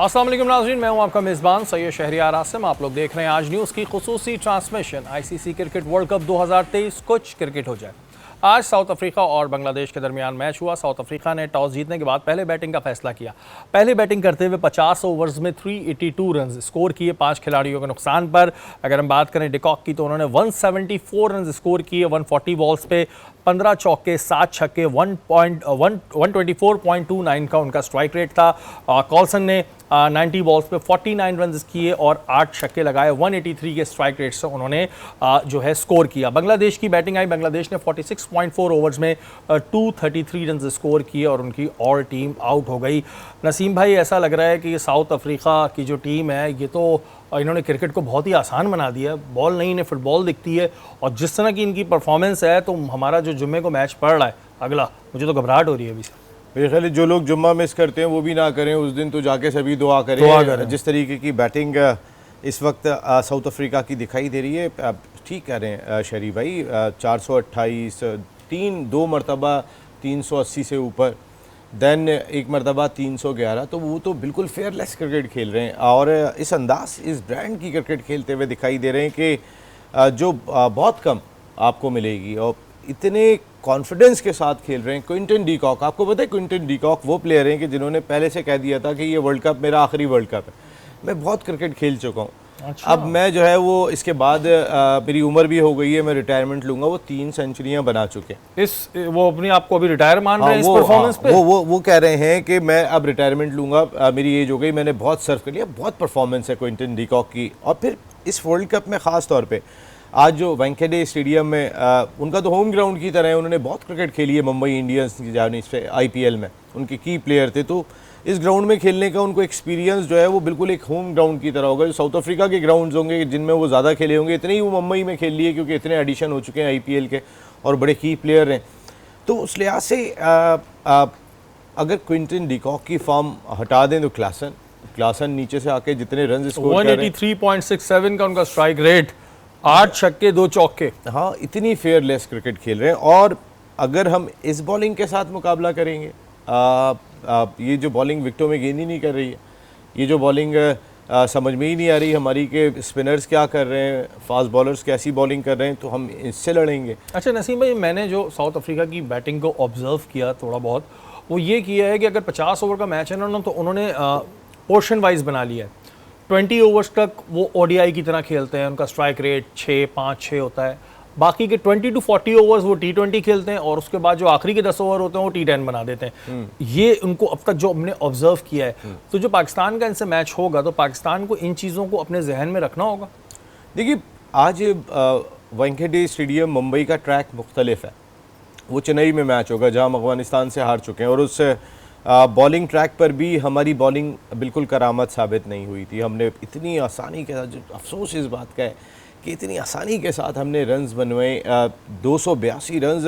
अस्सलाम वालेकुम नाज़रीन, मैं हूं आपका मेज़बान सैयद शहरियार आसिम। आप लोग देख रहे हैं आज न्यूज़ की खुसूसी transmission ICC cricket world cup 2023। कुछ क्रिकेट हो जाए। आज साउथ अफ्रीका और बांग्लादेश के दरमियान मैच हुआ। साउथ अफ्रीका ने टॉस जीतने के बाद पहले बैटिंग का फैसला किया। पहले बैटिंग करते हुए 50 ओवर्स में 382 रन स्कोर किए 5 खिलाड़ियों के नुकसान पर। अगर हम बात करें डिकॉक की तो उन्होंने 174 रन स्कोर किए 140 बॉल्स पे, 15 चौके 7 छक्के, 124.29 का उनका स्ट्राइक रेट था। कॉल्सन ने 90 बॉल्स पे 49 रन किए और 8 छक्के लगाए। 183 के स्ट्राइक रेट से उन्होंने जो है स्कोर किया। बांग्लादेश की बैटिंग आई। बांग्लादेश ने 46.4 ओवर्स में 233 रन स्कोर किए और उनकी और टीम आउट हो गई। नसीम भाई, ऐसा लग रहा है कि साउथ अफ्रीका की जो टीम है ये तो इन्होंने क्रिकेट को बहुत ही आसान बना दिया। बॉल नहीं, इन्हें फुटबॉल दिखती है और जिस तरह की इनकी परफॉर्मेंस है तो हमारा जो जुम्मे को मैच पड़ रहा है अगला, मुझे तो घबराहट हो रही है अभी से। मेरे ख्याल जो लोग जुम्मा मिस करते हैं वो भी ना करें उस दिन, तो जाके सभी दुआ करें। जिस तरीके की बैटिंग इस वक्त साउथ अफ्रीका की दिखाई दे रही है, ठीक कह रहे हैं शरी भाई। 428, 2 मरतबा 380 से ऊपर, देन एक मरतबा 311, तो वो तो बिल्कुल फेयरलेस क्रिकेट खेल रहे हैं और इस अंदाज, इस ब्रांड की क्रिकेट खेलते हुए दिखाई दे रहे हैं कि जो बहुत कम आपको मिलेगी और इतने कॉन्फिडेंस के साथ खेल रहे हैं। क्विंटन डी कॉक, आपको पता है क्विंटन डी कॉक वो प्लेयर हैं कि जिन्होंने पहले से कह दिया था कि ये वर्ल्ड कप मेरा आखिरी वर्ल्ड कप है, मैं बहुत क्रिकेट खेल चुका हूँ। अच्छा। अब मैं जो है वो इसके बाद मेरी उम्र भी हो गई है, मैं रिटायरमेंट लूंगा। वो 3 सेंचुरियां बना चुके हैं। वो अपने आप को अभी रिटायर मान रहे हैं इस परफॉर्मेंस पे। वो कह रहे हैं कि मैं अब रिटायरमेंट लूंगा, मेरी एज हो गई, मैंने बहुत सर्व कर लिया। बहुत परफॉर्मेंस है क्विंटन डी कॉक की। और फिर इस वर्ल्ड कप में ख़ास तौर पे आज जो वानखेड़े स्टेडियम में उनका तो होम ग्राउंड की तरह है, उन्होंने बहुत क्रिकेट खेली है मुंबई इंडियंस की जानिब से IPL में, उनके की प्लेयर थे। तो इस ग्राउंड में खेलने का उनको एक्सपीरियंस जो है वो बिल्कुल एक होम ग्राउंड की तरह होगा। जो साउथ अफ्रीका के ग्राउंड्स होंगे जिनमें वो ज़्यादा खेले होंगे, इतने ही वो मुंबई में खेल लिए क्योंकि इतने एडिशन हो चुके हैं IPL के और बड़े की प्लेयर हैं। तो उस लिहाज से अगर क्विंटन डी कॉक की फॉर्म हटा दें तो क्लासन नीचे से आके जितने रन स्कोर कर रहे हैं, 183.67 का उनका स्ट्राइक रेट, 8 छक्के 2 चौके। हाँ, इतनी फेयरलेस क्रिकेट खेल रहे हैं। और अगर हम इस बॉलिंग के साथ मुकाबला करेंगे, ये जो बॉलिंग विकेटों में गेंद ही नहीं कर रही है, ये जो बॉलिंग समझ में ही नहीं आ रही हमारी कि स्पिनर्स क्या कर रहे हैं, फास्ट बॉलर्स कैसी बॉलिंग कर रहे हैं, तो हम इससे लड़ेंगे। अच्छा नसीम भाई, मैंने जो साउथ अफ्रीका की बैटिंग को ऑब्जर्व किया थोड़ा बहुत, वो ये किया है कि अगर 50 ओवर का मैच है ना तो उन्होंने पोर्शन वाइज बना लिया है। 20 ओवर्स तक वो ODI की तरह खेलते हैं, उनका स्ट्राइक रेट 6-5-6 होता है। बाकी के 20 to 40 ओवर्स वो T20 खेलते हैं और उसके बाद जो आखिरी के 10 ओवर होते हैं वो T10 बना देते हैं। ये उनको अब तक जो हमने ऑब्जर्व किया है। तो जो पाकिस्तान का इनसे मैच होगा तो पाकिस्तान को इन चीज़ों को अपने जहन में रखना होगा। देखिए, आज वानखेड़े स्टेडियम मुंबई का ट्रैक मुख्तलिफ है। वो चेन्नई में मैच होगा जहाँ हम अफगानिस्तान से हार चुके हैं और उस बॉलिंग ट्रैक पर भी हमारी बॉलिंग बिल्कुल करामत साबित नहीं हुई थी। हमने इतनी आसानी के साथ, जो अफसोस इस बात का है कि इतनी आसानी के साथ हमने रन्स बनवाए, 282 रन्स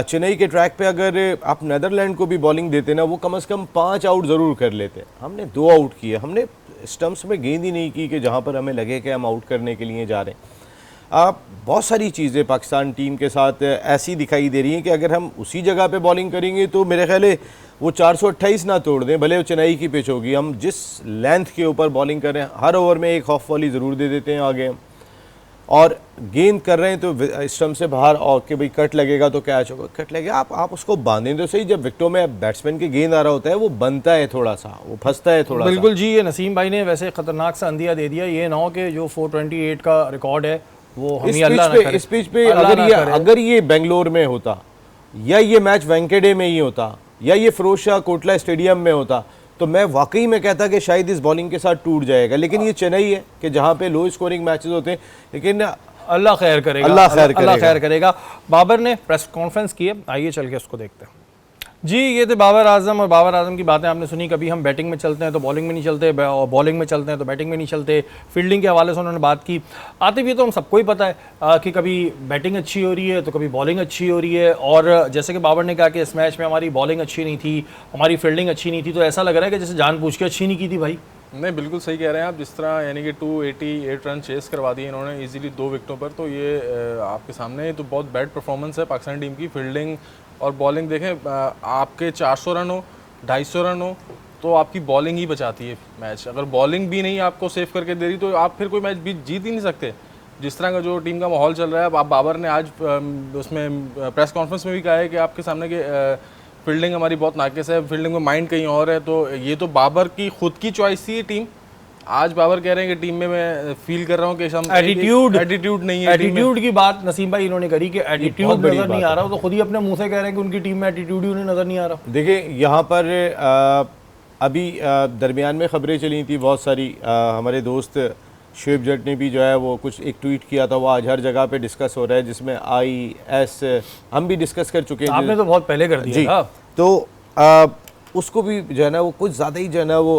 चेन्नई के ट्रैक पे। अगर आप नेदरलैंड को भी बॉलिंग देते ना, वो कम से कम 5 आउट ज़रूर कर लेते। हमने 2 आउट किए, हमने स्टम्प्स में गेंद ही नहीं की कि जहाँ पर हमें लगे कि हम आउट करने के लिए जा रहे हैं। बहुत सारी चीज़ें पाकिस्तान टीम के साथ ऐसी दिखाई दे रही हैं कि अगर हम उसी जगह पे बॉलिंग करेंगे तो मेरे ख्याल है वो 428 ना तोड़ दें, भले वो चेन्नई की पिच होगी। हम जिस लेंथ के ऊपर बॉलिंग कर रहे हैं, हर ओवर में एक ऑफ वॉली ज़रूर दे देते हैं आगे हम, और गेंद कर रहे हैं तो स्टम्प से बाहर और कि भाई कट लगेगा तो कैच होगा, कट लगेगा, आप उसको बांधें तो सही। जब विकेटों में बैट्समैन के गेंद आ रहा होता है वो बनता है थोड़ा सा, वो फंसता है थोड़ा। बिल्कुल जी, ये नसीम भाई ने वैसे खतरनाक सा अंदिया दे दिया। ये ना हो कि जो 428 का रिकॉर्ड है वो हम ही अल्लाह ना करे। इस पिच पे अगर ये बेंगलोर में होता, या ये मैच वानखेड़े में ही होता, या ये फिरोज शाह कोटला स्टेडियम में होता, तो मैं वाकई में कहता कि शायद इस बॉलिंग के साथ टूट जाएगा। लेकिन ये चेन्नई है कि जहाँ पे लो स्कोरिंग मैचेस होते हैं, लेकिन अल्लाह खैर करेगा, अल्लाह खैर करेगा। बाबर ने प्रेस कॉन्फ्रेंस की है, आइए चल के उसको देखते हैं। जी, ये थे बाबर आजम, और बाबर आजम की बातें आपने सुनी। कभी हम बैटिंग में चलते हैं तो बॉलिंग में नहीं चलते, और बॉलिंग में चलते हैं तो बैटिंग में नहीं चलते। फील्डिंग के हवाले से उन्होंने बात की। आतिफ, ये तो हम सबको ही पता है कि कभी बैटिंग अच्छी हो रही है तो कभी बॉलिंग अच्छी हो रही है। और जैसे कि बाबर ने कहा कि इस मैच में हमारी बॉलिंग अच्छी नहीं थी, हमारी फील्डिंग अच्छी नहीं थी, तो ऐसा लग रहा है कि जैसे जानबूझ के अच्छी नहीं की थी भाई। नहीं, बिल्कुल सही कह रहे हैं आप। जिस तरह यानी कि 288 रन चेस करवा दिए इन्होंने इजीली 2 विकेटों पर, तो ये आपके सामने तो बहुत बैड परफॉर्मेंस है पाकिस्तान टीम की। फील्डिंग और बॉलिंग देखें, आपके 400 रन हो, 250 रन हो, तो आपकी बॉलिंग ही बचाती है मैच। अगर बॉलिंग भी नहीं आपको सेव करके दे रही तो आप फिर कोई मैच जीत ही नहीं सकते। जिस तरह का जो टीम का माहौल चल रहा है, अब बाबर ने आज उसमें प्रेस कॉन्फ्रेंस में भी कहा है कि आपके सामने कि फील्डिंग हमारी बहुत नाकिस है, फील्डिंग में माइंड कहीं और है। तो ये तो बाबर की खुद की चॉइस थी ये टीम। आज बाबर कह रहे हैं कि टीम में मैं फील कर रहा हूँ कि एटीट्यूड नहीं है। एटीट्यूड की बात नसीम भाई इन्होंने करी कि एटीट्यूड नजर नहीं आ रहा, तो खुद ही अपने मुंह से कह रहे हैं कि उनकी टीम में एटीट्यूड ही उन्हें नजर नहीं आ रहा। देखिए यहाँ पर अभी दरमियान में खबरें चली थी बहुत सारी, हमारे दोस्त शुएब जट ने भी जो है वो कुछ एक ट्वीट किया था, वो आज हर जगह पे डिस्कस हो रहा है, जिसमें IS हम भी डिस्कस कर चुके हैं। आपने तो बहुत पहले कर दिया था। तो उसको भी जो है ना वो कुछ ज़्यादा ही जो है ना वो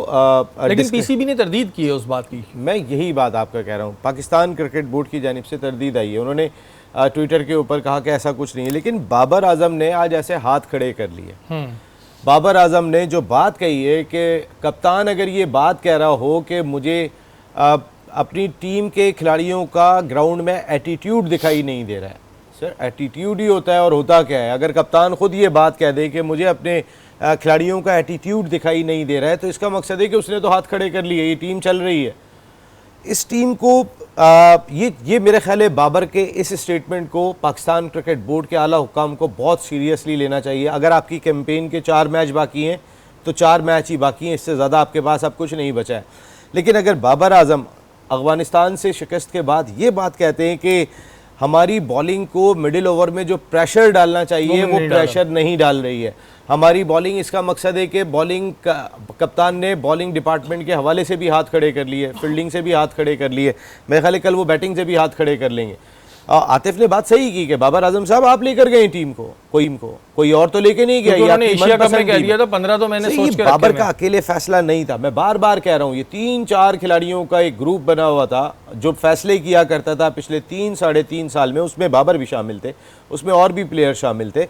लेकिन PCB ने तरदीद की है उस बात की। मैं यही बात आपका कह रहा हूँ, पाकिस्तान क्रिकेट बोर्ड की जानिब से तरदीद आई है। उन्होंने ट्विटर के ऊपर कहा कि ऐसा कुछ नहीं है, लेकिन बाबर आजम ने आज ऐसे हाथ खड़े कर लिए। बाबर आजम ने जो बात कही है कि कप्तान अगर ये बात कह रहा हो कि मुझे अपनी टीम के खिलाड़ियों का ग्राउंड में एटीट्यूड दिखाई नहीं दे रहा है, सर एटीट्यूड ही होता है और होता क्या है। अगर कप्तान खुद ये बात कह दे कि मुझे अपने खिलाड़ियों का एटीट्यूड दिखाई नहीं दे रहा है, तो इसका मकसद है कि उसने तो हाथ खड़े कर लिए, ये टीम चल रही है। इस टीम को ये मेरे ख्याल है बाबर के इस स्टेटमेंट को पाकिस्तान क्रिकेट बोर्ड के आला हुक्काम को बहुत सीरियसली लेना चाहिए। अगर आपकी कैंपेन के 4 मैच बाकी हैं तो 4 मैच ही बाकी हैं, इससे ज़्यादा आपके पास अब कुछ नहीं बचा है। लेकिन अगर बाबर आजम अफगानिस्तान से शिकस्त के बाद ये बात कहते हैं कि हमारी बॉलिंग को मिडिल ओवर में जो प्रेशर डालना चाहिए वो प्रेशर नहीं डाल रही है हमारी बॉलिंग, इसका मकसद है कि बॉलिंग कप्तान ने बॉलिंग डिपार्टमेंट के हवाले से भी हाथ खड़े कर लिए, फील्डिंग से भी हाथ खड़े कर लिए, मेरे ख्याल है कल वो बैटिंग से भी हाथ खड़े कर लेंगे। आतिफ ने बात सही की कि बाबर आजम साहब आप लेकर गए टीम को, कोई और तो लेके नहीं गया। उन्होंने एशिया कप में कह दिया था 15 तो मैंने सोच के बाबर का अकेले फैसला नहीं था। मैं बार बार कह रहा हूँ, ये 3-4 खिलाड़ियों का एक ग्रुप बना हुआ था जो फैसले किया करता था पिछले 3-3.5 साल में। उसमें बाबर भी शामिल थे, उसमें और भी प्लेयर शामिल थे,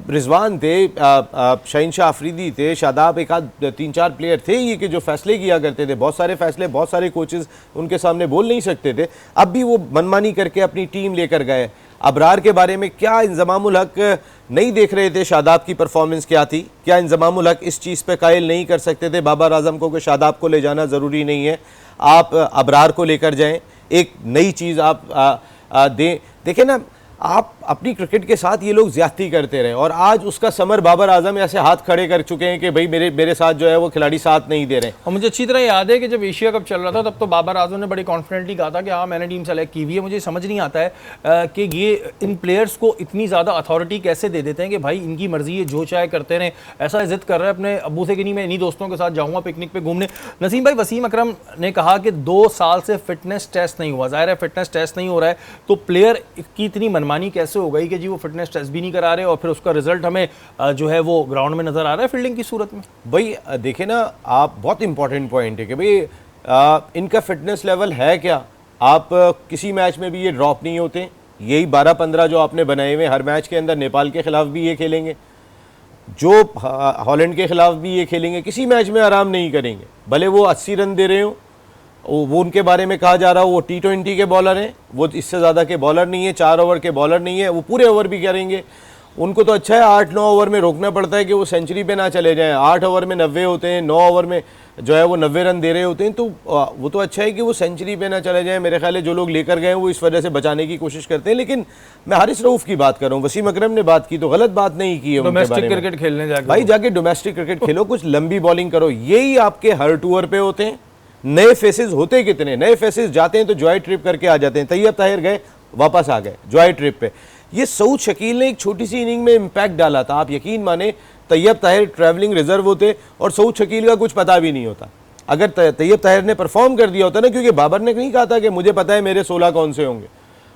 रिजवान थे, शहीनशाह अफरीदी थे, शादाब, एक आध 3-4 प्लेयर थे ये कि जो फैसले किया करते थे। बहुत सारे फैसले बहुत सारे कोचेस उनके सामने बोल नहीं सकते थे। अब भी वो मनमानी करके अपनी टीम लेकर गए। अबरार के बारे में क्या इंजमामुल हक नहीं देख रहे थे शादाब की परफॉर्मेंस क्या थी? क्या इंजमामुल हक इस चीज़ पे कायल नहीं कर सकते थे बाबर आजम को कि शादाब को ले जाना ज़रूरी नहीं है, आप अबरार को लेकर जाएं, एक नई चीज़ आप दें। देखें ना, आप अपनी क्रिकेट के साथ ये लोग ज्यादती करते रहे और आज उसका समर बाबर आजम ऐसे हाथ खड़े कर चुके हैं कि भाई मेरे साथ जो है वो खिलाड़ी साथ नहीं दे रहे हैं। और मुझे अच्छी तरह याद है कि जब एशिया कप चल रहा था तब तो बाबर आजम ने बड़ी कॉन्फिडेंटली कहा था कि हाँ मैंने टीम सेलेक्ट की हुई है। मुझे समझ नहीं आता है कि ये इन प्लेयर्स को इतनी ज़्यादा अथॉरिटी कैसे दे देते हैं कि भाई इनकी मर्जी है, जो चाहे करते रहें। ऐसा जिद कर रहे हैं अपने अब्बू से कि नहीं मैं इन्हीं दोस्तों के साथ जाऊँगा पिकनिक पे घूमने। नसीम भाई, वसीम अकरम ने कहा कि 2 साल से फिटनेस टेस्ट नहीं हुआ। ज़ाहिर है फिटनेस टेस्ट नहीं हो रहा है तो प्लेयर की इतनी मनमानी कैसे हो गई कि जी वो फिटनेस टेस्ट भी नहीं करा रहे और फिर उसका रिजल्ट हमें जो है वो ग्राउंड में नजर आ रहा है फील्डिंग की सूरत में। भाई देखे ना, आप बहुत इंपॉर्टेंट पॉइंट है कि भाई इनका फिटनेस लेवल है क्या। आप किसी मैच में भी ये ड्रॉप नहीं होते। यही 12-15 जो आपने बनाए हुए हर मैच के अंदर, नेपाल के खिलाफ भी ये खेलेंगे, जो हॉलैंड के खिलाफ भी ये खेलेंगे, किसी मैच में आराम नहीं करेंगे। भले वो 80 रन दे रहे हो, वो उनके बारे में कहा जा रहा हो वो T20 के बॉलर हैं, वो इससे ज़्यादा के बॉलर नहीं है, 4 ओवर के बॉलर नहीं है, वो पूरे ओवर भी करेंगे। उनको तो अच्छा है 8-9 ओवर में रोकना पड़ता है कि वो सेंचुरी पे ना चले जाएं। 8 ओवर में 90 होते हैं, 9 ओवर में जो है वो 90 रन दे रहे होते हैं, तो वो तो अच्छा है कि वो सेंचुरी पे ना चले जाएं। मेरे ख्याल है जो लोग लेकर गए वो इस वजह से बचाने की कोशिश करते हैं। लेकिन मैं हारिस रऊफ की बात कर रहा हूँ, वसीम अकरम ने बात की तो गलत बात नहीं की है। डोमेस्टिक क्रिकेट खेलने जाके भाई जाके डोमेस्टिक क्रिकेट खेलो, कुछ लंबी बॉलिंग करो। यही आपके हर टूर पे होते हैं। नए फेसेस होते कितने, नए फेसेस जाते हैं तो जॉय ट्रिप करके आ जाते हैं। तैयब ताहिर गए, वापस आ गए जॉय ट्रिप पे। ये सऊद शकील ने एक छोटी सी इनिंग में इम्पैक्ट डाला था। आप यकीन माने तैयब ताहिर ट्रैवलिंग रिजर्व होते और सऊद शकील का कुछ पता भी नहीं होता। अगर तैयब ताहिर ने परफॉर्म कर दिया होता ना, क्योंकि बाबर ने नहीं कहा था कि मुझे पता है मेरे 16 कौन से होंगे,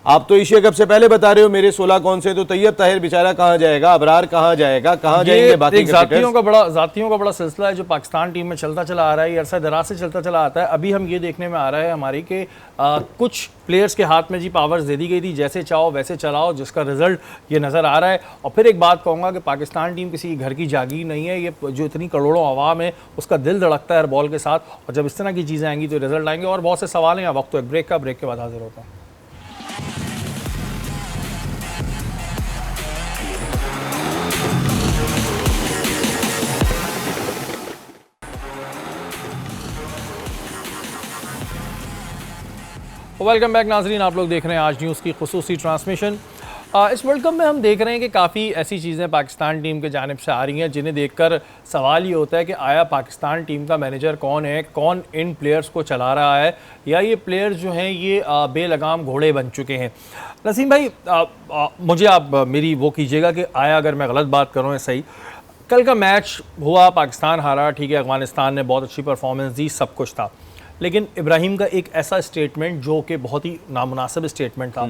आप तो एशिया कप से पहले बता रहे हो मेरे 16 कौन से, तो तैयब ताहिर बेचारा कहाँ जाएगा, अबरार कहाँ जाएगा, कहाँ जाएंगे बाकी जातियों का बड़ा सिलसिला है जो पाकिस्तान टीम में चलता चला आ रहा है, ये अरसा दराज से चलता चला आता है। अभी हम ये देखने में आ रहा है हमारी कि कुछ प्लेयर्स के हाथ में जी पावर्स दे दी गई थी, जैसे चाहो वैसे चलाओ, जिसका रिजल्ट ये नज़र आ रहा है। और फिर एक बात कहूँगा कि पाकिस्तान टीम किसी घर की जागीर नहीं है। ये जो इतनी करोड़ों आवाम है उसका दिल धड़कता है हर बॉल के साथ, और जब इस तरह की चीज़ें आएंगी तो रिजल्ट आएंगे। और बहुत से सवाल हैं। वक्त तो एक ब्रेक का, ब्रेक के बाद हाजिर होता हूँ। वेलकम बैक नाजरीन, आप लोग देख रहे हैं आज न्यूज़ की खुसूसी ट्रांसमिशन। इस वर्ल्ड कप में हम देख रहे हैं कि काफ़ी ऐसी चीज़ें पाकिस्तान टीम के जानिब से आ रही हैं जिन्हें देखकर सवाल ये होता है कि आया पाकिस्तान टीम का मैनेजर कौन है, कौन इन प्लेयर्स को चला रहा है, या ये प्लेयर्स जो हैं ये बेलगाम घोड़े बन चुके हैं। नसीम भाई, मुझे आप मेरी वो कीजिएगा कि आया अगर मैं गलत बात करूँ या सही। कल का मैच हुआ, पाकिस्तान हारा, ठीक है, अफगानिस्तान ने बहुत अच्छी परफॉर्मेंस दी, सब कुछ था, लेकिन इब्राहिम का एक ऐसा स्टेटमेंट जो कि बहुत ही नामुनासिब स्टेटमेंट था।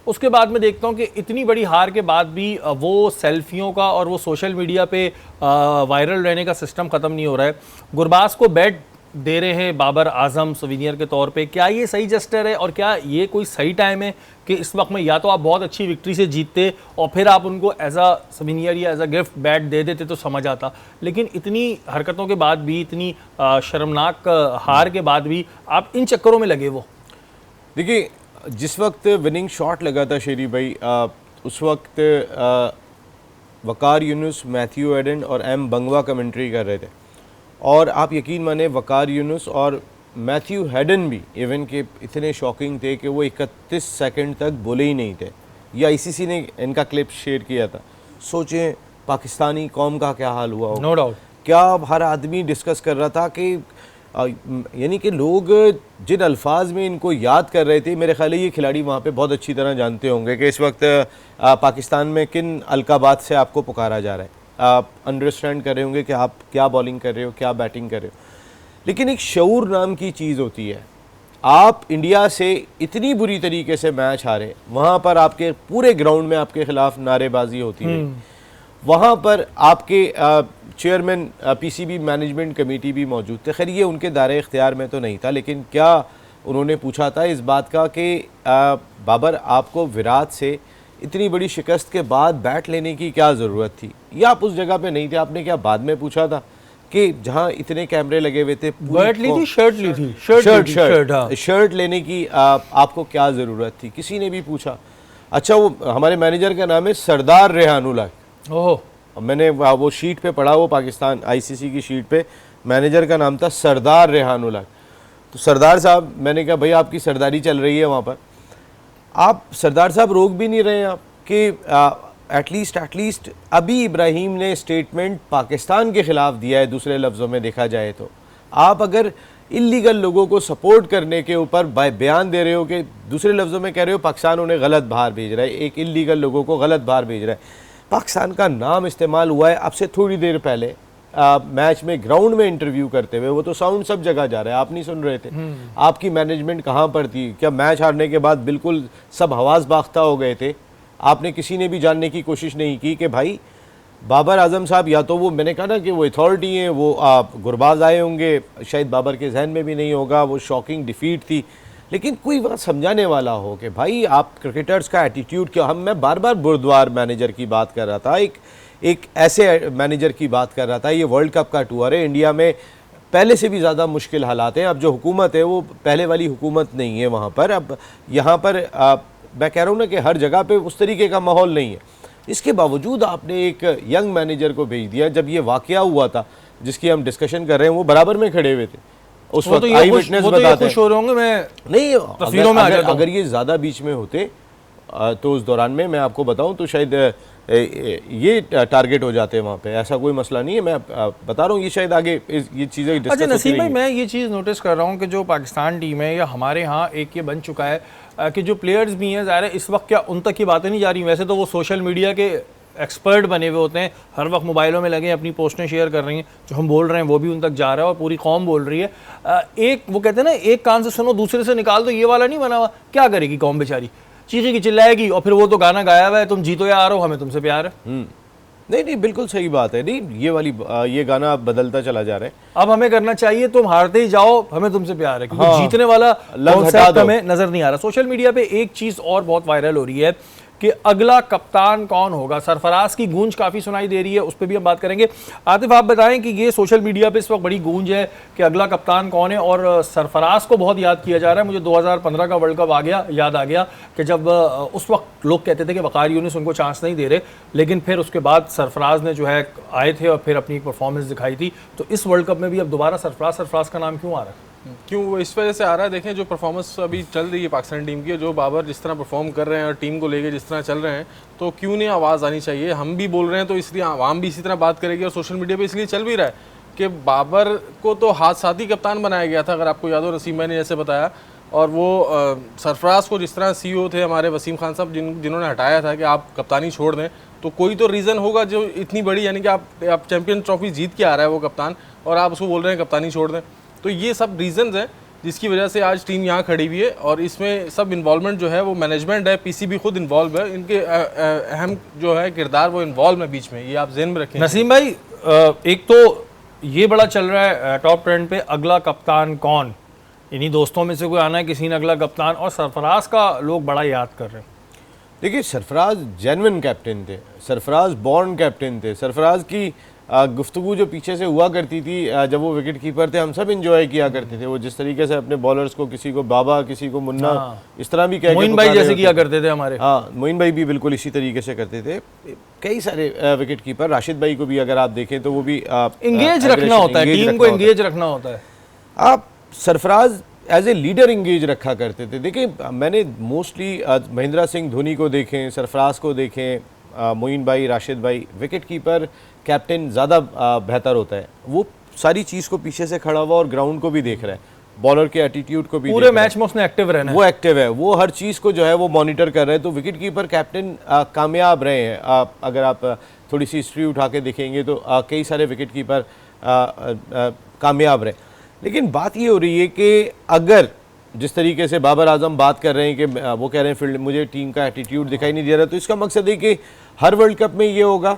उसके बाद मैं देखता हूँ कि इतनी बड़ी हार के बाद भी वो सेल्फियों का और वो सोशल मीडिया पे वायरल रहने का सिस्टम ख़त्म नहीं हो रहा है। गुरबाज को बैट दे रहे हैं बाबर आजम सोवेनियर के तौर पे, क्या ये सही जस्टर है और क्या ये कोई सही टाइम है कि इस वक्त में या तो आप बहुत अच्छी विक्ट्री से जीतते और फिर आप उनको एज अ सोवेनियर या एज अ गिफ्ट बैट दे देते तो समझ आता, लेकिन इतनी हरकतों के बाद भी, इतनी शर्मनाक हार के बाद भी आप इन चक्करों में लगे। वो देखिए, जिस वक्त विनिंग शॉट लगा था शेरी भाई, उस वक्त वकार यूनुस, मैथ्यू एडन और एम बंगवा कमेंट्री कर रहे थे, और आप यकीन माने वकार यूनुस और मैथ्यू हेडन भी इवन के इतने शॉकिंग थे कि वो 31 सेकंड तक बोले ही नहीं थे। ये आईसीसी ने इनका क्लिप शेयर किया था। सोचें पाकिस्तानी कौम का क्या हाल हुआ होगा। नो डाउट, क्या हर आदमी डिस्कस कर रहा था कि यानी कि लोग जिन अल्फाज में इनको याद कर रहे थे, मेरे ख्याल है ये खिलाड़ी वहाँ पे बहुत अच्छी तरह जानते होंगे कि इस वक्त पाकिस्तान में किन अलकाबात से आपको पुकारा जा रहा है। आप अंडरस्टैंड कर रहे होंगे कि आप क्या बॉलिंग कर रहे हो, क्या बैटिंग कर रहे हो, लेकिन एक शऊर नाम की चीज़ होती है। आप इंडिया से इतनी बुरी तरीके से मैच हारे, वहाँ पर आपके पूरे ग्राउंड में आपके खिलाफ नारेबाजी होती है, वहाँ पर आपके चेयरमैन पीसीबी मैनेजमेंट कमेटी भी मौजूद थे। खैर ये उनके दायरे इख्तियार में तो नहीं था, लेकिन क्या उन्होंने पूछा था इस बात का कि बाबर आपको विराट से इतनी बड़ी शिकस्त के बाद बैट लेने की क्या ज़रूरत थी, या आप उस जगह पे नहीं थे? आपने क्या बाद में पूछा था कि जहाँ इतने कैमरे लगे हुए थे, बैट ली थी, शर्ट ली थी, शर्ट लेने की आपको क्या ज़रूरत थी? किसी ने भी पूछा? अच्छा, वो हमारे मैनेजर का नाम है सरदार रेहानुल्लाह। ओह, मैंने वो शीट पे पढ़ा, वो पाकिस्तान आईसीसी की शीट पे मैनेजर का नाम था सरदार रेहानुल्लाह। तो सरदार साहब, मैंने कहा भाई आपकी सरदारी चल रही है वहाँ पर, आप सरदार साहब रोक भी नहीं रहे हैं आप कि एटलीस्ट अभी इब्राहिम ने स्टेटमेंट पाकिस्तान के ख़िलाफ़ दिया है। दूसरे लफ्ज़ों में देखा जाए तो आप अगर इल्लीगल लोगों को सपोर्ट करने के ऊपर बयान दे रहे हो कि दूसरे लफ्ज़ों में कह रहे हो पाकिस्तान उन्हें गलत बाहर भेज रहा है, एक इल्लीगल लोगों को गलत बाहर भेज रहा है। पाकिस्तान का नाम इस्तेमाल हुआ है अब से थोड़ी देर पहले मैच में, ग्राउंड में इंटरव्यू करते हुए, वो तो साउंड सब जगह जा रहा है, आप नहीं सुन रहे थे? आपकी मैनेजमेंट कहाँ पर थी? क्या मैच हारने के बाद बिल्कुल सब हवास बाख्ता हो गए थे? आपने किसी ने भी जानने की कोशिश नहीं की कि भाई बाबर आजम साहब, या तो वो, मैंने कहा ना कि वो अथॉरिटी हैं, वो गुरबाज आए होंगे, शायद बाबर के जहन में भी नहीं होगा, वो शॉकिंग डिफीट थी, लेकिन कोई बात समझाने वाला हो कि भाई आप क्रिकेटर्स का एटीट्यूड क्या। मैं बार बार बुरद्वार मैनेजर की बात कर रहा था, एक ऐसे मैनेजर की बात कर रहा था। ये वर्ल्ड कप का टूर है, इंडिया में पहले से भी ज़्यादा मुश्किल हालात हैं। अब जो हुकूमत है वो पहले वाली हुकूमत नहीं है वहाँ पर। अब यहाँ पर मैं कह रहा हूँ ना कि हर जगह पे उस तरीके का माहौल नहीं है। इसके बावजूद आपने एक यंग मैनेजर को भेज दिया। जब ये वाक़या हुआ था जिसकी हम डिस्कशन कर रहे हैं, वो बराबर में खड़े हुए थे उस वक्त, आई विटनेस बताते हैं। खुश हो रहे होंगे, मैं नहीं, तस्वीरों में अगर ये ज़्यादा बीच में होते तो उस दौरान में मैं आपको बताऊं तो शायद ये टारगेट हो जाते हैं वहाँ पे। ऐसा कोई मसला नहीं है, मैं बता रहा हूँ, ये शायद आगे ये चीज़ें डिस्कस होती रहेंगी। नसीम भाई, मैं ये चीज़ नोटिस कर रहा हूँ कि जो पाकिस्तान टीम है या हमारे यहाँ एक ये बन चुका है कि जो प्लेयर्स भी हैं, ज़ाहिर है इस वक्त क्या उन तक की बातें नहीं जा रही। वैसे तो वो सोशल मीडिया के एक्सपर्ट बने हुए होते हैं, हर वक्त मोबाइलों में लगे अपनी पोस्टें शेयर कर रही हैं, जो हम बोल रहे हैं वो भी उन तक जा रहा है और पूरी कौम बोल रही है। एक वो कहते हैं ना, एक कान से सुनो दूसरे से निकाल दो, ये वाला नहीं बना हुआ। क्या करेगी कौम बेचारी, चीखेगी चिल्लाएगी, और फिर वो तो गाना गाया हुआ है, तुम जीतो या हारो हमें तुमसे प्यार है। नहीं, बिल्कुल सही बात है। नहीं, ये गाना बदलता चला जा रहा है। अब हमें करना चाहिए तुम हारते ही जाओ, हमें तुमसे प्यार है, क्योंकि जीतने वाला कॉन्सेप्ट हमें नजर नहीं आ रहा। सोशल मीडिया पे एक चीज और बहुत वायरल हो रही है कि अगला कप्तान कौन होगा। सरफराज की गूंज काफ़ी सुनाई दे रही है, उस पर भी हम बात करेंगे। आतिफ, आप बताएं कि ये सोशल मीडिया पे इस वक्त बड़ी गूंज है कि अगला कप्तान कौन है, और सरफराज को बहुत याद किया जा रहा है। मुझे 2015 का वर्ल्ड कप याद आ गया कि जब उस वक्त लोग कहते थे कि वकार यूनुस उनको चांस नहीं दे रहे, लेकिन फिर उसके बाद सरफराज ने जो है आए थे और फिर अपनी परफॉर्मेंस दिखाई थी। तो इस वर्ल्ड कप में भी अब दोबारा सरफराज का नाम क्यों आ रहा है? क्यों इस वजह से आ रहा है, देखें जो परफॉर्मेंस अभी चल रही है पाकिस्तान टीम की, जो बाबर जिस तरह परफॉर्म कर रहे हैं और टीम को लेके जिस तरह चल रहे हैं, तो क्यों नहीं आवाज़ आनी चाहिए। हम भी बोल रहे हैं तो इसलिए आवाम भी इसी तरह बात करेगी और सोशल मीडिया पे इसलिए चल भी रहा है कि बाबर को तो हाथ-साथी कप्तान बनाया गया था, अगर आपको याद हो, नसीम भाई ने जैसे बताया, और वो सरफराज को जिस तरह CEO थे हमारे वसीम खान साहब जिन्होंने हटाया था कि आप कप्तानी छोड़ दें, तो कोई तो रीज़न होगा जो इतनी बड़ी, यानी कि आप चैंपियन ट्रॉफी जीत के आ रहा है वो कप्तान और आप उसको बोल रहे हैं कप्तानी छोड़ दें। तो ये सब रीजंस हैं जिसकी वजह से आज टीम यहाँ खड़ी हुई है, और इसमें सब इन्वॉल्वमेंट जो है वो मैनेजमेंट है, PCB खुद इन्वॉल्व है, इनके अहम जो है किरदार वो इन्वॉल्व है बीच में, ये आप जहन में रखें। नसीम भाई, एक तो ये बड़ा चल रहा है टॉप ट्रेंड पे, अगला कप्तान कौन, इन्हीं दोस्तों में से कोई आना है किसी ने अगला कप्तान, और सरफराज का लोग बड़ा याद कर रहे हैं। देखिए, सरफराज जेन्युइन कैप्टन थे, सरफराज बॉर्न कैप्टन थे। सरफराज की गुफ्तगू जो पीछे से हुआ करती थी जब वो विकेट कीपर थे, हम सब इंजॉय किया करते थे। वो जिस तरीके से अपने बॉलर्स को, किसी को बाबा, किसी को मुन्ना, इस तरह भी कह, मोइन भाई जैसे किया करते थे हमारे। हाँ, मोइन भाई भी बिल्कुल इसी तरीके से करते थे। कई सारे विकेट कीपर, राशिद भाई को भी अगर आप देखें तो वो भी इंगेज रखना होता है, टीम को इंगेज रखना होता है। आप Sarfaraz as a leader engage रखा करते थे। देखिए, मैंने मोस्टली महेंद्र सिंह धोनी को देखें, सरफराज को देखें, मोइन भाई, राशिद भाई, विकेट कीपर कैप्टन ज़्यादा बेहतर होता है। वो सारी चीज़ को पीछे से खड़ा हुआ और ग्राउंड को भी देख रहा है, बॉलर के एटीट्यूड को भी पूरे मैच में उसने एक्टिव रहना है। वो एक्टिव है, वो हर चीज़ को जो है वो मॉनिटर कर रहे हैं। तो विकेट कीपर कैप्टन कामयाब रहे हैं। अगर आप थोड़ी सी हिस्ट्री उठा के देखेंगे तो कई सारे विकेट कीपर कामयाब रहे। लेकिन बात ये हो रही है कि अगर जिस तरीके से बाबर आजम बात कर रहे हैं कि वो कह रहे हैं फील्ड मुझे टीम का एटीट्यूड दिखाई नहीं दे रहा, तो इसका मकसद है कि हर वर्ल्ड कप में ये होगा,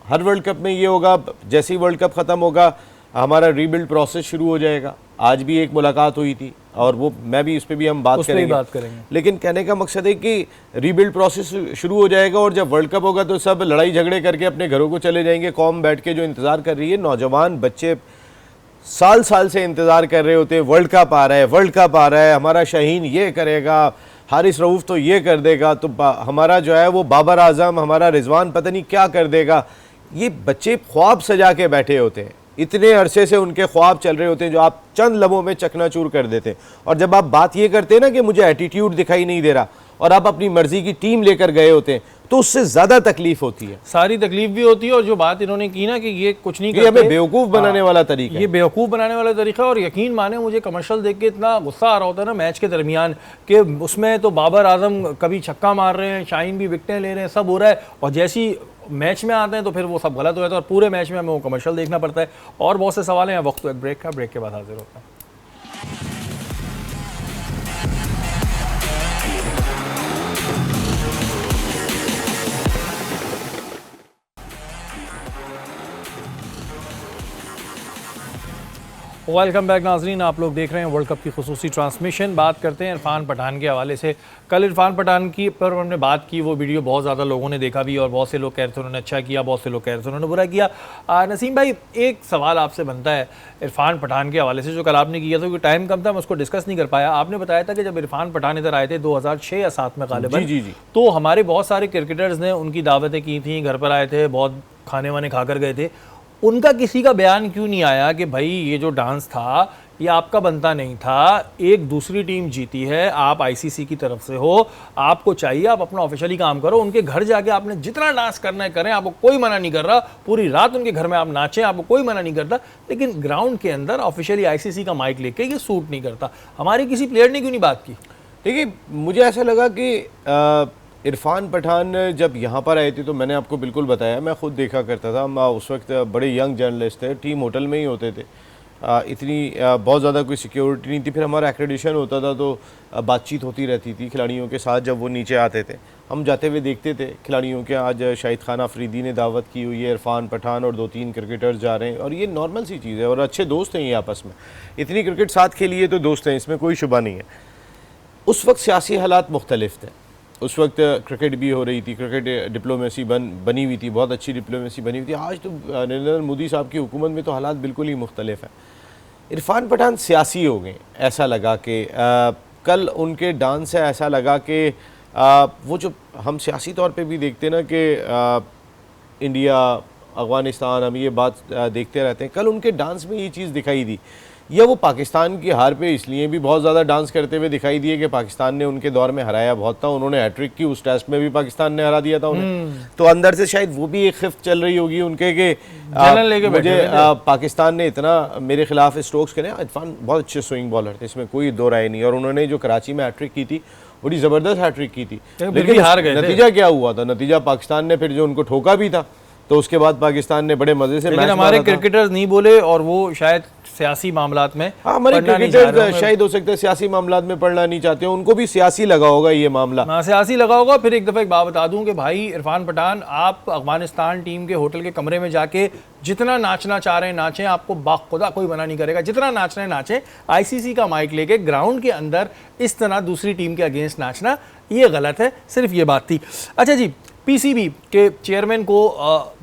हर वर्ल्ड कप में ये होगा। जैसे ही वर्ल्ड कप ख़त्म होगा हमारा रीबिल्ड प्रोसेस शुरू हो जाएगा। आज भी एक मुलाकात हुई थी और वो मैं भी, उस पर भी हम बात करेंगे। लेकिन कहने का मकसद है कि रीबिल्ड प्रोसेस शुरू हो जाएगा और जब वर्ल्ड कप होगा तो सब लड़ाई झगड़े करके अपने घरों को चले जाएंगे। कौम बैठ के जो इंतज़ार कर रही है, नौजवान बच्चे साल साल से इंतज़ार कर रहे होते हैं, वर्ल्ड कप आ रहा है, वर्ल्ड कप आ रहा है, हमारा शाहीन ये करेगा, हारिस रऊफ़ तो ये कर देगा, तो हमारा जो है वो बाबर आजम, हमारा रिजवान पता नहीं क्या कर देगा। ये बच्चे ख्वाब सजा के बैठे होते हैं, इतने अरसे से उनके ख्वाब चल रहे होते हैं जो आप चंद लम्हों में चकनाचूर कर देते हैं। और जब आप बात ये करते हैं ना कि मुझे एटीट्यूड दिखाई नहीं दे रहा, और आप अपनी मर्जी की टीम लेकर गए होते हैं, तो उससे ज़्यादा तकलीफ होती है। सारी तकलीफ भी होती है। और जो बात इन्होंने की ना कि ये कुछ नहीं करते, हमें बेवकूफ़ बनाने वाला तरीका है, ये बेवकूफ़ बनाने वाला तरीका है। और यकीन माने मुझे कमर्शियल देख के इतना गुस्सा आ रहा होता है ना मैच के दरमियान कि उसमें तो बाबर आजम कभी छक्का मार रहे हैं, शाहीन भी विकेटें ले रहे हैं, सब हो रहा है, और जैसी मैच में आते हैं तो फिर वो सब गलत हो जाता है और पूरे मैच में हमें वो कमर्शियल देखना पड़ता है। और बहुत से सवाल हैं। वक्त तो एक ब्रेक का, ब्रेक के बाद हाजिर होता है। वेलकम बैक नाजरीन, आप लोग देख रहे हैं वर्ल्ड कप की खुसूसी ट्रांसमिशन। बात करते हैं इरफान पठान के हवाले से। कल इरफान पठान की पर हमने बात की, वो वीडियो बहुत ज़्यादा लोगों ने देखा भी और बहुत से लोग कह रहे थे उन्होंने अच्छा किया, बहुत से लोग कह रहे थे उन्होंने बुरा किया। नसीम भाई, एक सवाल आपसे बनता है इरफान पठान के हवाले से, जो कल आपने किया था, क्योंकि टाइम कम था मैं उसको डिस्कस नहीं कर पाया। आपने बताया था कि जब इरफान पठान इधर आए थे 2006 या 7 में गालिबन, जी, तो हमारे बहुत सारे क्रिकेटर्स ने उनकी दावतें की थी, घर पर आए थे, बहुत खाने वाने खा कर गए थे। उनका किसी का बयान क्यों नहीं आया कि भाई ये जो डांस था ये आपका बनता नहीं था, एक दूसरी टीम जीती है, आप ICC की तरफ से हो, आपको चाहिए आप अपना ऑफिशियली काम करो, उनके घर जाके आपने जितना डांस करना है करें, आपको कोई मना नहीं कर रहा, पूरी रात उनके घर में आप नाचें, आपको कोई मना नहीं करता, लेकिन ग्राउंड के अंदर ऑफिशियली ICC का माइक लेके ये सूट नहीं करता। हमारे किसी प्लेयर ने क्यों नहीं बात की? देखिए, मुझे ऐसा लगा कि इरफान पठान जब यहाँ पर आए थे तो मैंने आपको बिल्कुल बताया, मैं खुद देखा करता था, हम उस वक्त बड़े यंग जर्नलिस्ट थे, टीम होटल में ही होते थे, इतनी बहुत ज़्यादा कोई सिक्योरिटी नहीं थी। फिर हमारा एक्रेडिशन होता था तो बातचीत होती रहती थी खिलाड़ियों के साथ। जब वो नीचे आते थे हम जाते हुए देखते थे खिलाड़ियों के, आज शाहिद खान अफरीदी ने दावत की हुई है, इरफान पठान और 2-3 क्रिकेटर्स जा रहे हैं, और ये नॉर्मल सी चीज़ है और अच्छे दोस्त हैं ये आपस में, इतनी क्रिकेट साथ खेली है तो दोस्त हैं, इसमें कोई शुबा नहीं है। उस वक्त सियासी हालात मुख्तलिफ थे, उस वक्त क्रिकेट भी हो रही थी, क्रिकेट डिप्लोमेसी बनी हुई थी, बहुत अच्छी डिप्लोमेसी बनी हुई थी। आज तो नरेंद्र मोदी साहब की हुकूमत में तो हालात बिल्कुल ही मुख्तलिफ हैं। इरफान पठान सियासी हो गए, ऐसा लगा कि कल उनके डांस से ऐसा लगा कि वो जो हम सियासी तौर पे भी देखते ना कि इंडिया अफ़गानिस्तान, हम ये बात देखते रहते हैं, कल उनके डांस में ये चीज़ दिखाई दी या वो पाकिस्तान की हार पे इसलिए भी बहुत ज़्यादा डांस करते हुए दिखाई दिए कि पाकिस्तान ने उनके दौर में हराया बहुत था, उन्होंने हैट्रिक की, उस टेस्ट में भी पाकिस्तान ने हरा दिया था उन्हें, तो अंदर से शायद वो भी एक खिफ्त चल रही होगी उनके कि मुझे पाकिस्तान ने इतना मेरे खिलाफ स्ट्रोक्स करे। इरफान बहुत अच्छे स्विंग बॉलर थे, इसमें कोई दो राय नहीं, और उन्होंने जो कराची में हैट्रिक की थी बड़ी ज़बरदस्त हैट्रिक की थी, लेकिन हार गए। नतीजा क्या हुआ था? नतीजा पाकिस्तान ने फिर जो उनको ठोका भी था, तो उसके बाद पाकिस्तान ने बड़े मजे से मैच हमारे क्रिकेटर्स नहीं बोले, और वो शायद सियासी मामलात में, हमारे क्रिकेटर्स शायद हो सकता है सियासी मामलात में पढ़ना नहीं चाहते हो, उनको भी सियासी लगा होगा ये मामला। हाँ, सियासी लगा होगा। फिर एक दफ़ा एक बात बता दूं कि भाई इरफान पठान, आप अफगानिस्तान टीम के होटल के कमरे में जाके जितना नाचना चाह रहे हैं नाचें, आपको बाखुदा कोई मना नहीं करेगा, जितना नाचना है नाचें। आईसीसी का माइक लेके ग्राउंड के अंदर इस तरह दूसरी टीम के अगेंस्ट नाचना ये गलत है, सिर्फ ये बात थी। अच्छा जी, पीसीबी के चेयरमैन को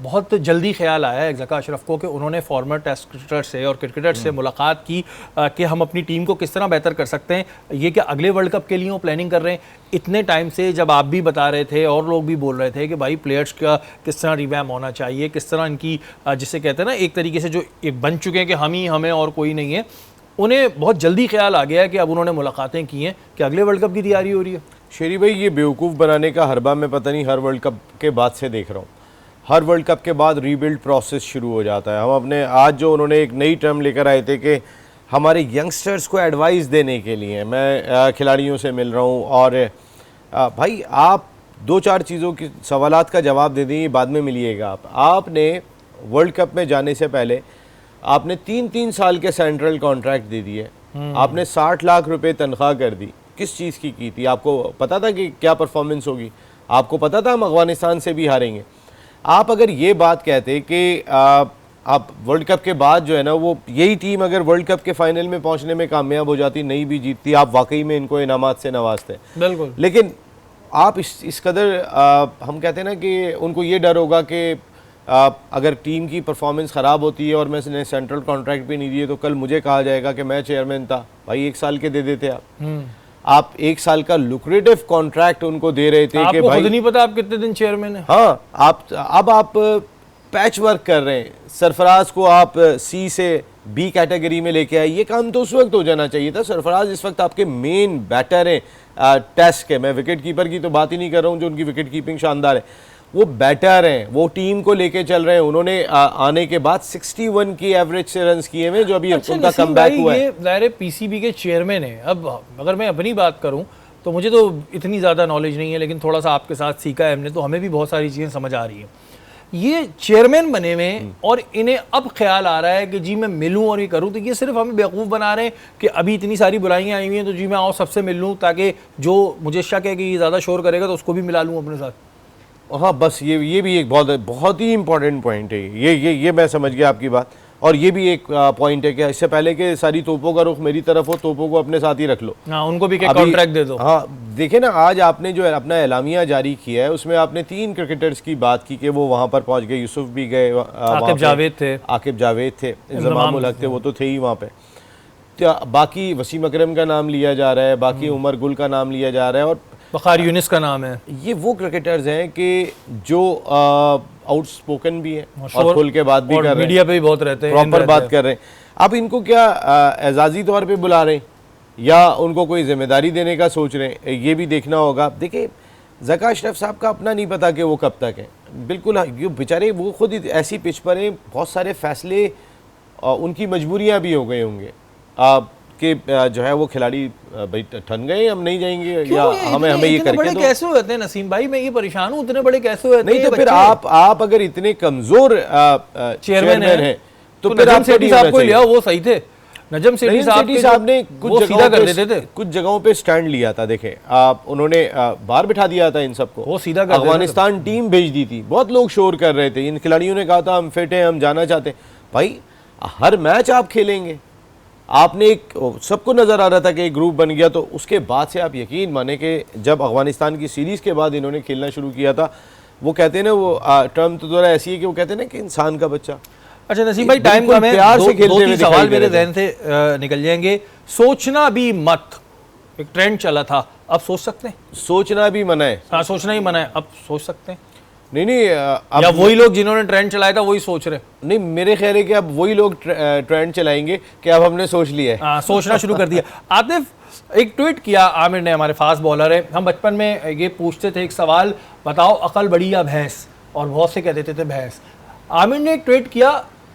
बहुत जल्दी ख्याल आया है ज़का अशरफ को कि उन्होंने फॉर्मर टेस्ट क्रिकेटर से और क्रिकेटर से मुलाकात की कि हम अपनी टीम को किस तरह बेहतर कर सकते हैं। ये कि अगले वर्ल्ड कप के लिए वो प्लानिंग कर रहे हैं। इतने टाइम से जब आप भी बता रहे थे और लोग भी बोल रहे थे कि भाई प्लेयर्स का किस तरह रिवैम होना चाहिए, किस तरह इनकी जिसे कहते हैं ना एक तरीके से जो एक बन चुके हैं कि हम ही हमें और कोई नहीं है, उन्हें बहुत जल्दी ख्याल आ गया है कि अब उन्होंने मुलाकातें की हैं कि अगले वर्ल्ड कप की तैयारी हो रही है। शेरी भाई, ये बेवकूफ़ बनाने का हरबा मैं पता नहीं हर वर्ल्ड कप के बाद से देख रहा हूँ। हर वर्ल्ड कप के बाद रीबिल्ड प्रोसेस शुरू हो जाता है। हम अपने आज जो उन्होंने एक नई टर्म लेकर आए थे कि हमारे यंगस्टर्स को एडवाइस देने के लिए मैं खिलाड़ियों से मिल रहा हूँ, और भाई आप दो चार चीज़ों की सवालात का जवाब दे दें, बाद में मिलिएगा। आपने वर्ल्ड कप में जाने से पहले आपने 3-3 साल के सेंट्रल कॉन्ट्रैक्ट दे दिए, आपने 60 लाख रुपए तनख्वाह कर दी। किस चीज़ की थी? आपको पता था कि क्या परफॉर्मेंस होगी? आपको पता था हम अफगानिस्तान से भी हारेंगे? आप अगर ये बात कहते कि आप वर्ल्ड कप के बाद जो है ना, वो यही टीम अगर वर्ल्ड कप के फाइनल में पहुंचने में कामयाब हो जाती, नहीं भी जीतती, आप वाकई में इनको इनामात से नवाजते। बिल्कुल। लेकिन आप इस कदर हम कहते हैं ना कि उनको ये डर होगा कि अगर टीम की परफॉर्मेंस ख़राब होती है और मैं सेंट्रल कॉन्ट्रैक्ट भी नहीं दिए तो कल मुझे कहा जाएगा कि मैं चेयरमैन था। भाई 1 साल के दे देते आप 1 साल का लुक्रेटिव कॉन्ट्रैक्ट उनको दे रहे थे कि भाई खुद नहीं पता आप कितने दिन चेयरमैन हैं। हाँ, आप पैच वर्क कर रहे हैं। सरफराज को आप सी से बी कैटेगरी में लेके आए, ये काम तो उस वक्त हो जाना चाहिए था। सरफराज इस वक्त आपके मेन बैटर हैं टेस्ट के, मैं विकेट कीपर की तो बात ही नहीं कर रहा हूँ, जो उनकी विकेट कीपिंग शानदार है, वो बैटर हैं, वो टीम को लेके चल रहे हैं। उन्होंने आने के बाद 61 की एवरेज से रन्स किए हुए, जो अभी उनका कमबैक हुआ है। ये पीसीबी के चेयरमैन है। अब अगर मैं अपनी बात करूं तो मुझे तो इतनी ज़्यादा नॉलेज नहीं है, लेकिन थोड़ा सा आपके साथ सीखा है हमने, तो हमें भी बहुत सारी चीज़ें समझ आ रही हैं। ये चेयरमैन बने हुए और इन्हें अब ख्याल आ रहा है कि जी मैं मिलूं और ये करूं, तो ये सिर्फ हमें बेवकूफ़ बना रहे हैं कि अभी इतनी सारी बुराइयां आई हुई हैं तो जी मैं आओ सबसे मिल लूँ, ताकि जो मुझे शक है कि ये ज़्यादा शोर करेगा तो उसको भी मिला लूँ अपने साथ। हाँ, बस ये भी एक बहुत ही इंपॉर्टेंट पॉइंट है। ये मैं समझ गया आपकी बात, और ये भी एक पॉइंट है कि इससे पहले कि सारी तोपों का रुख मेरी तरफ हो, तोपों को अपने साथ ही रख लो। हाँ, उनको भी कॉन्ट्रैक्ट दे दो। हाँ, देखे ना, आज आपने जो अपना एलामिया जारी किया है उसमें आपने 3 क्रिकेटर्स की बात की कि वो वहाँ पर पहुँच गए। यूसुफ भी गए, आकिब जावेद थे, इंजमाम उल हक थे, वो तो थे ही वहाँ पे। बाकी वसीम अकरम का नाम लिया जा रहा है, बाकी उमर गुल का नाम लिया जा रहा है, और वक़ार यूनिस का नाम है। ये वो क्रिकेटर्स हैं कि जो आउटस्पोकन भी हैं और खुल के बात भी कर रहे हैं, मीडिया पे भी बहुत रहते हैं, प्रॉपर बात कर रहे हैं। अब इनको क्या एजाजी तौर पे बुला रहे हैं या उनको कोई जिम्मेदारी देने का सोच रहे हैं, ये भी देखना होगा। देखिए, ज़का अशरफ साहब का अपना नहीं पता कि वो कब तक है। बिल्कुल, ये बेचारे वो खुद ऐसी पिच पर हैं, बहुत सारे फैसले उनकी मजबूरियाँ भी हो गए होंगे कि जो है वो खिलाड़ी भाई ठन गए, हम नहीं जाएंगे या हमें ये करके बड़े दो। कैसे होते हैं नसीम भाई, मैं ये परेशान हूँ, इतने बड़े कैसे होते हैं? नहीं तो फिर आप अगर इतने कमजोर चेयरमैन हैं तो फिर नजम सेठी साहब को लिया, वो सही थे। नजम सेठी साहब ने कुछ जगहों पे स्टैंड लिया था। देखें, उन्होंने बाहर बिठा दिया था इन सबको, वो सीधा अफगानिस्तान टीम भेज दी थी। बहुत लोग शोर कर रहे थे, इन खिलाड़ियों ने कहा था हम फिट हैं, हम जाना चाहते हैं। भाई हर मैच आप खेलेंगे, आपने एक सबको नज़र आ रहा था कि एक ग्रुप बन गया, तो उसके बाद से आप यकीन माने कि जब अफगानिस्तान की सीरीज़ के बाद इन्होंने खेलना शुरू किया था, वो कहते हैं ना, वो टर्म तो थोड़ा ऐसी है कि वो कहते हैं ना कि इंसान का बच्चा। अच्छा नसीम भाई, टाइम कम है, प्यार से खेलते हुए सवाल मेरे जहन से निकल जाएंगे। सोचना भी मत, एक ट्रेंड चला था, अब सोच सकते हैं? सोचना भी मना है। हाँ, सोचना ही मना है, अब सोच सकते हैं? नहीं या वही लोग जिन्होंने ट्रेंड चलाया था वही सोच रहे? नहीं, मेरे ख्याल है कि अब वही लोग ट्रेंड चलाएंगे कि अब हमने सोच लिया है। हाँ, सोचना शुरू कर दिया। आतिफ, एक ट्वीट किया आमिर ने, हमारे फास्ट बॉलर है, हम बचपन में ये पूछते थे एक सवाल, बताओ अकल बड़ी या भैंस, और बहुत से कह देते थे भैंस। आमिर ने एक ट्वीट किया,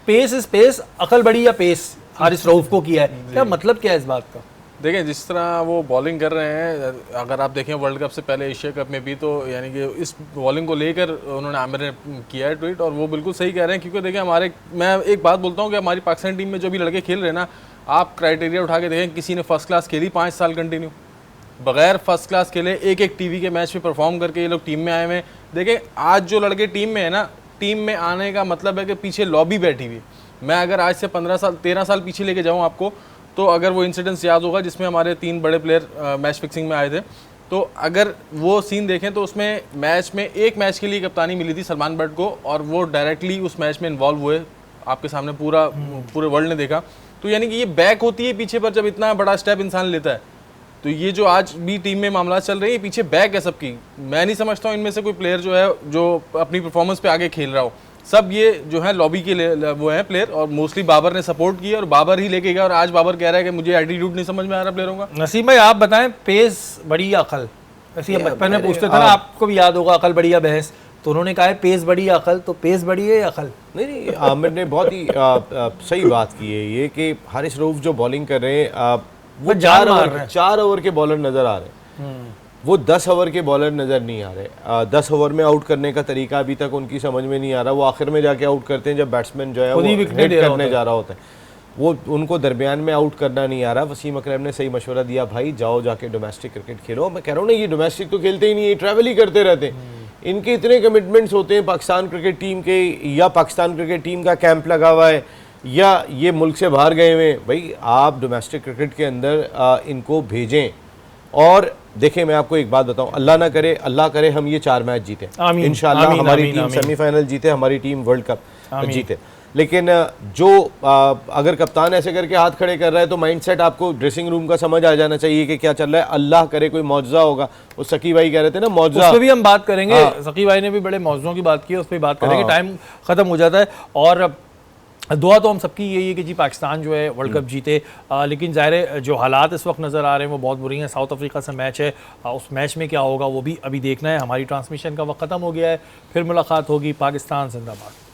पेस इज पेस, अकल बड़ी या पेस, हारिस रऊफ को किया है। क्या मतलब क्या है इस बात का? देखें, जिस तरह वो बॉलिंग कर रहे हैं, अगर आप देखें वर्ल्ड कप से पहले एशिया कप में भी, तो यानी कि इस बॉलिंग को लेकर उन्होंने आमिर ने किया है ट्वीट, और वो बिल्कुल सही कह रहे हैं। क्योंकि देखें, मैं एक बात बोलता हूँ कि हमारी पाकिस्तान टीम में जो भी लड़के खेल रहे हैं ना, आप क्राइटेरिया उठा के देखें, किसी ने फर्स्ट क्लास खेली 5 साल कंटिन्यू, बगैर फर्स्ट क्लास खेले एक टीवी के मैच में परफॉर्म करके ये लोग टीम में आए हुए हैं। देखें, आज जो लड़के टीम में है ना, टीम में आने का मतलब है कि पीछे लॉबी बैठी हुई। मैं अगर आज से 13 साल पीछे लेके जाऊँ आपको, तो अगर वो इंसिडेंट्स याद होगा जिसमें हमारे 3 बड़े प्लेयर मैच फिक्सिंग में आए थे, तो अगर वो सीन देखें तो उसमें मैच में एक मैच के लिए कप्तानी मिली थी सलमान बट को, और वो डायरेक्टली उस मैच में इन्वॉल्व हुए, आपके सामने पूरे वर्ल्ड ने देखा। तो यानी कि ये बैक होती है पीछे पर, जब इतना बड़ा स्टेप इंसान लेता है। तो ये जो आज भी टीम में मामला चल रही है, पीछे बैक है सबकी। मैं नहीं समझता हूँ इनमें से कोई प्लेयर जो है जो अपनी परफॉर्मेंस पे आगे खेल रहा हो। सब ये जो है लॉबी के वो हैं प्लेयर, और मोस्टली बाबर ने सपोर्ट किया और बाबर ही लेके गया, और आज बाबर कह रहा है कि मुझे एटीट्यूड नहीं समझ में आ रहा प्लेयरों का। नसीम भाई, आप बताएं, पेस बड़ी या अकल? ऐसे हम बचपन में पूछते थे ना, आपको भी याद होगा, अकल बड़ी या भैंस, तो उन्होंने कहा है पेस बड़ी या अकल, तो पेस बड़ी है या अकल? नहीं, आमिर ने बहुत ही सही बात की है ये कि हारिस रऊफ जो बॉलिंग कर रहे हैं, वो 4 ओवर के बॉलर नजर आ रहे हैं, वो 10 ओवर के बॉलर नज़र नहीं आ रहे। 10 ओवर में आउट करने का तरीका अभी तक उनकी समझ में नहीं आ रहा। वो आखिर में जाके आउट करते हैं जब बैट्समैन जो है वो हिट करने जा रहा होता है, वो उनको दरमियान में आउट करना नहीं आ रहा। वसीम अकरम ने सही मशवरा दिया, भाई जाओ जाके डोमेस्टिक क्रिकेट खेलो। मैं कह रहा हूँ ना, ये डोमेस्टिक तो खेलते ही नहीं, ये ट्रैवल ही करते रहते हैं। इनके इतने कमिटमेंट्स होते हैं पाकिस्तान क्रिकेट टीम के, या पाकिस्तान क्रिकेट टीम का कैंप लगा हुआ है, या ये मुल्क से बाहर गए हुए। भाई आप डोमेस्टिक क्रिकेट के अंदर इनको भेजें। और देखें, मैं आपको एक बात बताऊं, अल्लाह करे हम ये 4 मैच जीते इंशाल्लाह, हमारी टीम सेमीफाइनल जीते, हमारी टीम वर्ल्ड कप जीते। लेकिन जो अगर कप्तान ऐसे करके हाथ खड़े कर रहा है, तो माइंडसेट आपको ड्रेसिंग रूम का समझ आ जाना चाहिए कि क्या चल रहा है। अल्लाह करे कोई मौजज़ा होगा। वो सकी भाई कह रहे थे ना, मौजज़ा, उस पे भी हम बात करेंगे। सकी भाई ने भी बड़े मौजों की बात की है, उस पर बात करेंगे। टाइम खत्म हो जाता है, और दुआ तो हम सबकी यही है कि जी पाकिस्तान जो है वर्ल्ड कप जीते। लेकिन ज़ाहिर है जो हालात इस वक्त नज़र आ रहे हैं वो बहुत बुरी हैं। साउथ अफ्रीका से मैच है, उस मैच में क्या होगा वो भी अभी देखना है। हमारी ट्रांसमिशन का वक्त ख़त्म हो गया है, फिर मुलाकात होगी। पाकिस्तान जिंदाबाद।